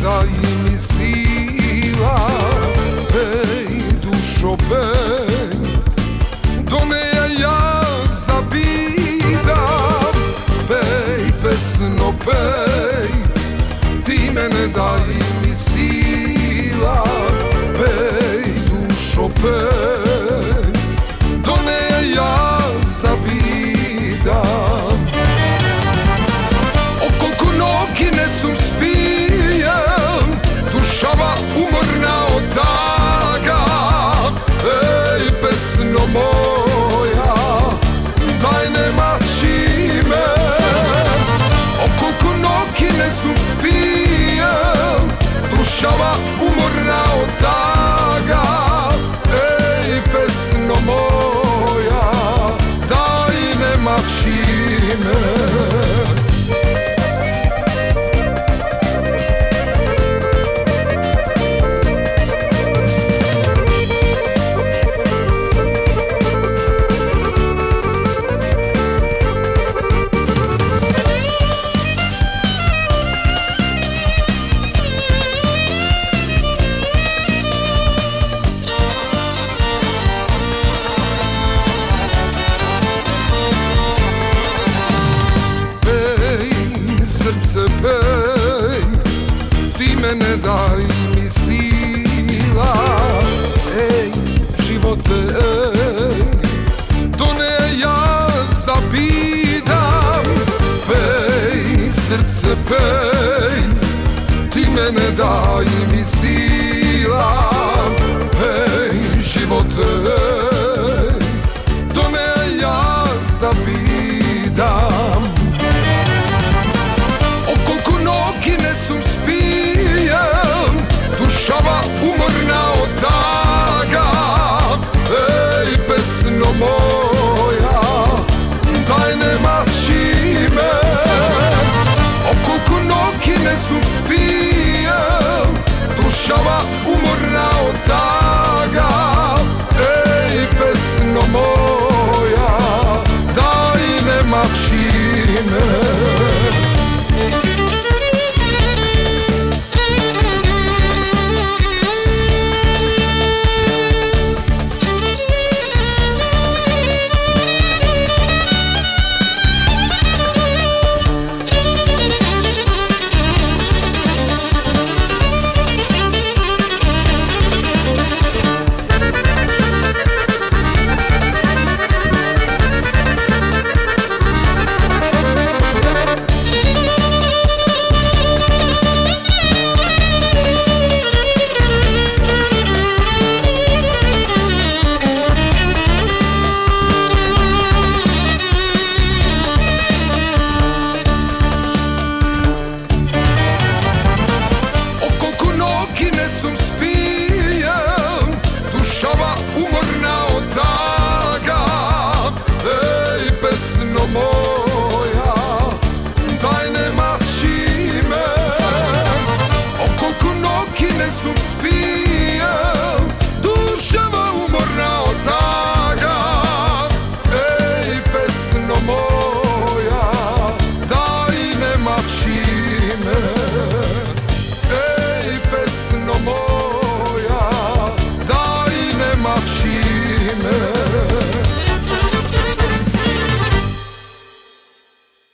daj mi sila. Pej, dušo, pej, do neja jazda bidam. Pej, pesno, pej, ti mene daj mi sila. Pej, dušo, pej, do neja jazda bidam. Okolko nogi nesum spijem, dušava umorna od taga. Ej, pesno moja, daj ne mači me. Okolko nogi nesum spijem, dušava umorna od taga. Ej, pesno moja, daj ne mači me. Srce, pej, ti mene daj mi sila. Ej, živote, ej, do ne jazda bidam. Pej, srce, pej, ti mene daj mi sila. Ej, živote, ej, do ne jazda bidam.